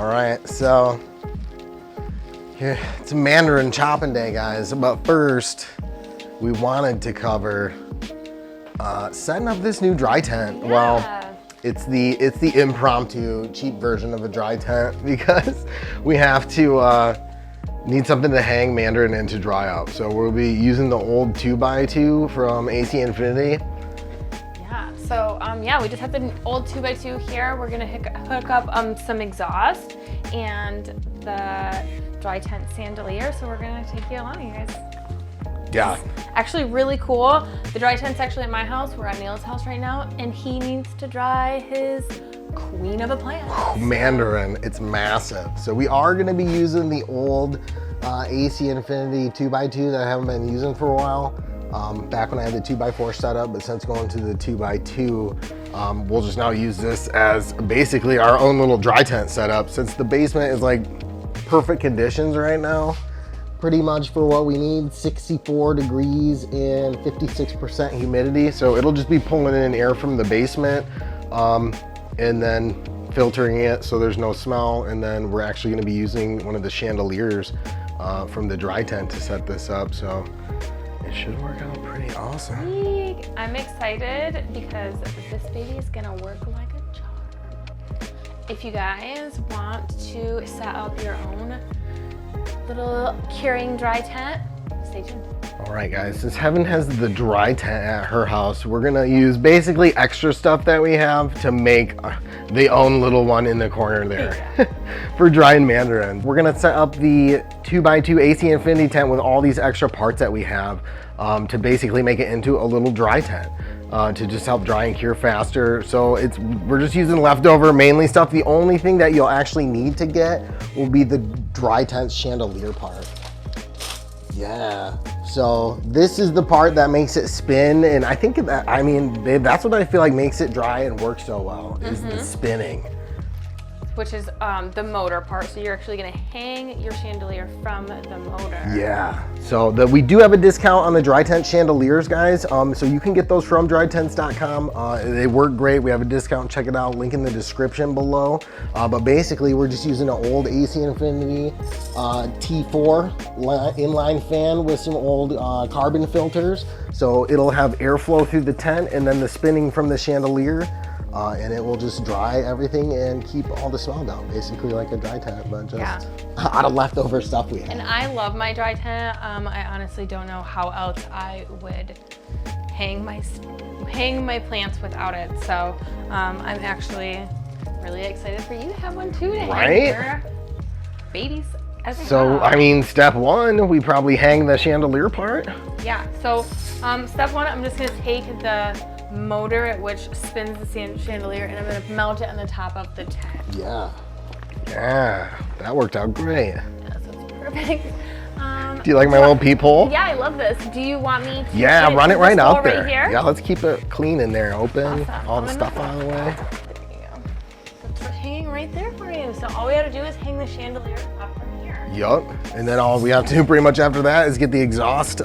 All right, so here, it's Mandarin chopping day, guys. But first, we wanted to cover setting up this new dry tent. Yeah. Well, it's the impromptu cheap version of a dry tent because we have to need something to hang Mandarin in to dry up. So we'll be using the old 2x2 from AC Infinity. Yeah, so yeah, we just have the old 2x2 here. We're gonna hook up some exhaust and the dry tent chandelier. So we're gonna take you along, you guys. Yeah. It's actually really cool. The dry tent's actually at my house. We're at Neil's house right now, and he needs to dry his queen of a plant. Mandarin, it's massive. So we are gonna be using the old AC Infinity 2x2 that I haven't been using for a while. Back when I had the 2x4 setup, but since going to the 2x2, we'll just now use this as basically our own little dry tent setup. Since the basement is like perfect conditions right now, pretty much for what we need, 64 degrees and 56% humidity. So it'll just be pulling in air from the basement and then filtering it so there's no smell. And then we're actually gonna be using one of the chandeliers from the dry tent to set this up. So it should work out pretty awesome. I'm excited because this baby is gonna work like a charm. If you guys want to set up your own little curing dry tent, stay tuned. All right, guys, since Heaven has the dry tent at her house, we're gonna use basically extra stuff that we have to make the own little one in the corner there for drying Mandarin. We're gonna set up the 2x2 AC Infinity tent with all these extra parts that we have to basically make it into a little dry tent to just help dry and cure faster. So we're just using leftover mainly stuff. The only thing that you'll actually need to get will be the dry tent chandelier part. Yeah, so this is the part that makes it spin, and I think that, I mean, babe, that's what I feel like makes it dry and work so well, is the spinning. Which is the motor part, so you're actually gonna hang your chandelier from the motor. Yeah, so we do have a discount on the dry tent chandeliers, guys. So you can get those from drytents.com. They work great. We have a discount. Check it out. Link in the description below. But basically, we're just using an old AC Infinity T4 inline fan with some old carbon filters. So it'll have airflow through the tent and then the spinning from the chandelier. And it will just dry everything and keep all the smell down, basically like a dry tent, but just out of leftover stuff we have. And I love my dry tent. I honestly don't know how else I would hang my plants without it. So I'm actually really excited for you to have one too to hang your babies as well. So I mean, step one, we probably hang the chandelier part. Yeah. So step one, I'm just gonna take the motor at which spins the chandelier and I'm going to mount it on the top of the tent. Yeah, that worked out great. Yeah, so it's perfect. Do you like my little peephole? Yeah, I love this. Do you want me to run it right out there. Right here? Yeah, let's keep it clean in there, open, Awesome. all the stuff out of the way. There you go. It's hanging right there for you. So all we got to do is hang the chandelier up from here. Yup, and then all we have to do pretty much after that is get the exhaust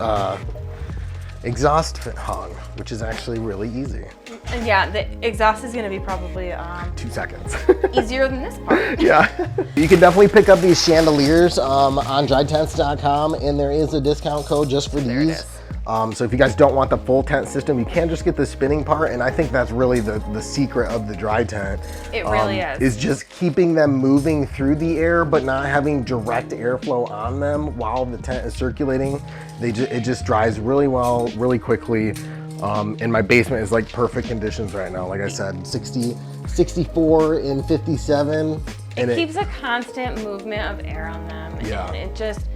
hung, which is actually really easy. And yeah, the exhaust is going to be probably 2 seconds. easier than this part. Yeah. You can definitely pick up these chandeliers on drytents.com, and there is a discount code just for these. So if you guys don't want the full tent system, you can just get the spinning part, and I think that's really the secret of the dry tent. It really is. Is just keeping them moving through the air, but not having direct airflow on them while the tent is circulating. It just dries really well, really quickly. And my basement is like perfect conditions right now. Like I said, 64 and 57. And it keeps a constant movement of air on them. Yeah. And it just,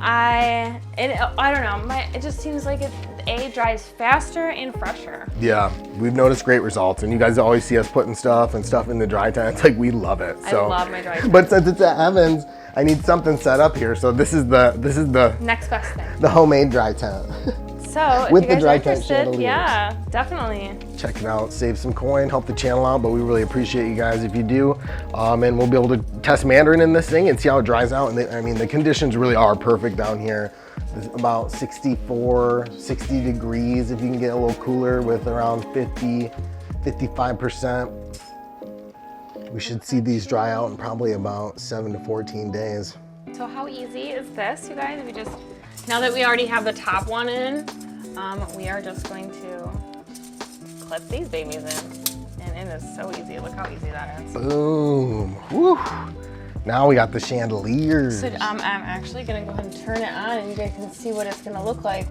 I don't know, it just seems like it dries faster and fresher. Yeah, we've noticed great results, and you guys always see us putting stuff in the dry tent. It's like we love it. So, I love my dry tent. But since it's at Evans, I need something set up here. So this is the next best thing. The homemade dry tent. So with if you the guys dry are tent interested, chandeliers. yeah, definitely. Check it out, save some coin, help the channel out, but we really appreciate you guys if you do. And we'll be able to test Mandarin in this thing and see how it dries out. And I mean, the conditions really are perfect down here. It's about 64, 60 degrees if you can get a little cooler with around 50, 55%. We should see these dry out in probably about 7 to 14 days. So how easy is this, you guys? We just, now that we already have the top one in, we are just going to clip these babies in. And it is so easy. Look how easy that is. Boom. Woo. Now we got the chandeliers. So I'm actually gonna go ahead and turn it on and you guys can see what it's gonna look like.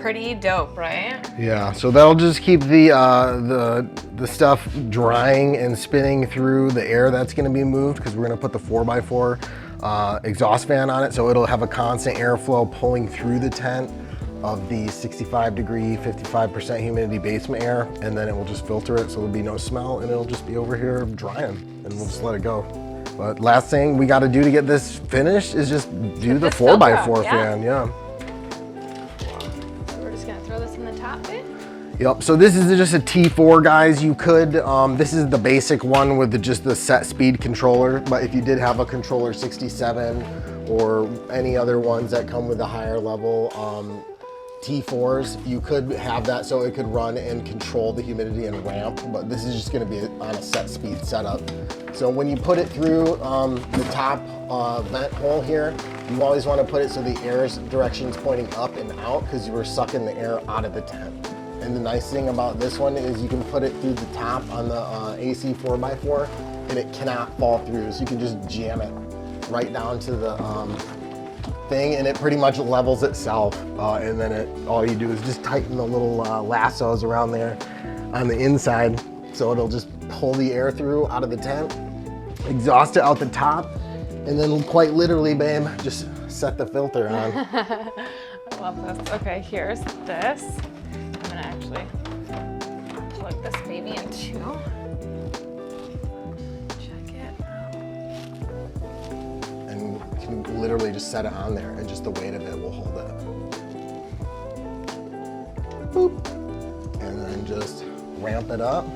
Pretty dope, right? Yeah, so that'll just keep the stuff drying and spinning through the air that's gonna be moved, because we're gonna put the 4x4 exhaust fan on it, so it'll have a constant airflow pulling through the tent of the 65-degree, 55% humidity basement air, and then it will just filter it so there'll be no smell, and it'll just be over here drying, and we'll just let it go. But last thing we got to do to get this finished is just do the 4x4 fan, yeah. So we're just gonna throw this in the top bit. Yep, so this is just a T4, guys. You could, this is the basic one with just the set speed controller, but if you did have a controller 67 or any other ones that come with a higher level T4s, you could have that so it could run and control the humidity and ramp, but this is just gonna be on a set speed setup. So when you put it through the top vent hole here, you always wanna put it so the air's direction's pointing up and out, because you were sucking the air out of the tent. And the nice thing about this one is you can put it through the top on the AC 4x4 and it cannot fall through. So you can just jam it right down to the thing and it pretty much levels itself. And then all you do is just tighten the little lassos around there on the inside. So it'll just pull the air through out of the tent, exhaust it out the top, and then quite literally, babe, just set the filter on. I love this. Okay, here's this. I'm gonna actually plug this baby in too. Check it out. And you can literally just set it on there and just the weight of it will hold it. Boop. And then just ramp it up.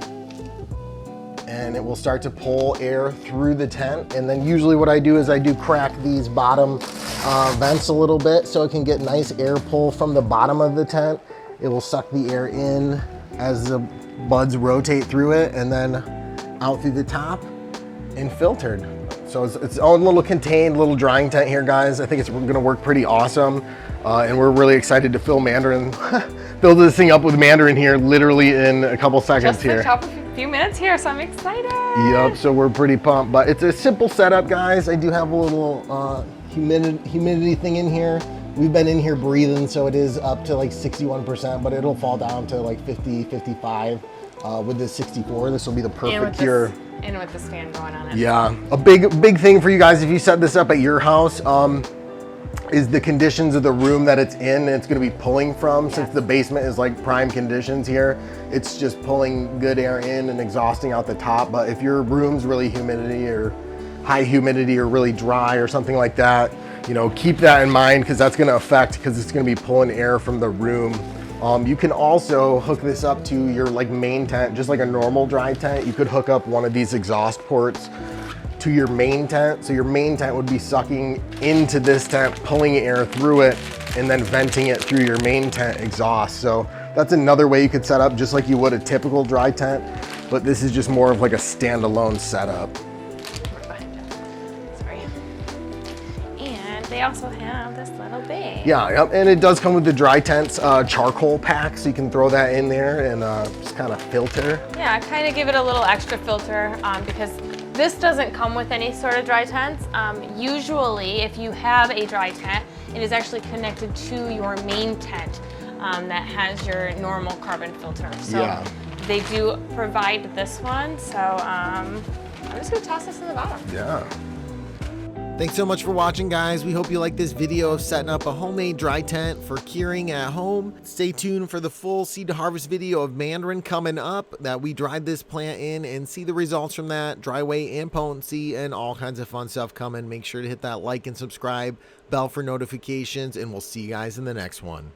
And it will start to pull air through the tent. And then usually what I do is I do crack these bottom vents a little bit so it can get nice air pull from the bottom of the tent. It will suck the air in as the buds rotate through it and then out through the top and filtered. So it's its own little contained little drying tent here, guys. I think it's gonna work pretty awesome. And we're really excited to fill Mandarin, build this thing up with Mandarin here literally in a couple seconds Just here. a couple few minutes here, so I'm excited. Yep, so we're pretty pumped, but it's a simple setup, guys. I do have a little humidity thing in here. We've been in here breathing, so it is up to like 61%, but it'll fall down to like 50, 55 with this 64. This will be the perfect cure. And with this fan going on it. Yeah, a big thing for you guys if you set this up at your house is the conditions of the room that it's in and it's gonna be pulling from. Yes. Since the basement is like prime conditions here, it's just pulling good air in and exhausting out the top. But if your room's really high humidity or really dry or something like that, you know, keep that in mind because that's gonna affect, because it's gonna be pulling air from the room. You can also hook this up to your like main tent, just like a normal dry tent. You could hook up one of these exhaust ports to your main tent. So your main tent would be sucking into this tent, pulling air through it, and then venting it through your main tent exhaust. So that's another way you could set up just like you would a typical dry tent, but this is just more of like a standalone setup. Sorry. And they also have this little bag. Yeah, yep. And it does come with the dry tents charcoal pack, so you can throw that in there and just kind of filter. Yeah, kind of give it a little extra filter because this doesn't come with any sort of dry tents. Usually, if you have a dry tent, it is actually connected to your main tent that has your normal carbon filter. So yeah. They do provide this one. So I'm just gonna toss this in the bottom. Yeah. Thanks so much for watching, guys. We hope you like this video of setting up a homemade dry tent for curing at home. Stay tuned for the full seed to harvest video of Mandarin coming up that we dried this plant in and see the results from that, dry weight and potency and all kinds of fun stuff coming. Make sure to hit that like and subscribe, bell for notifications, and we'll see you guys in the next one.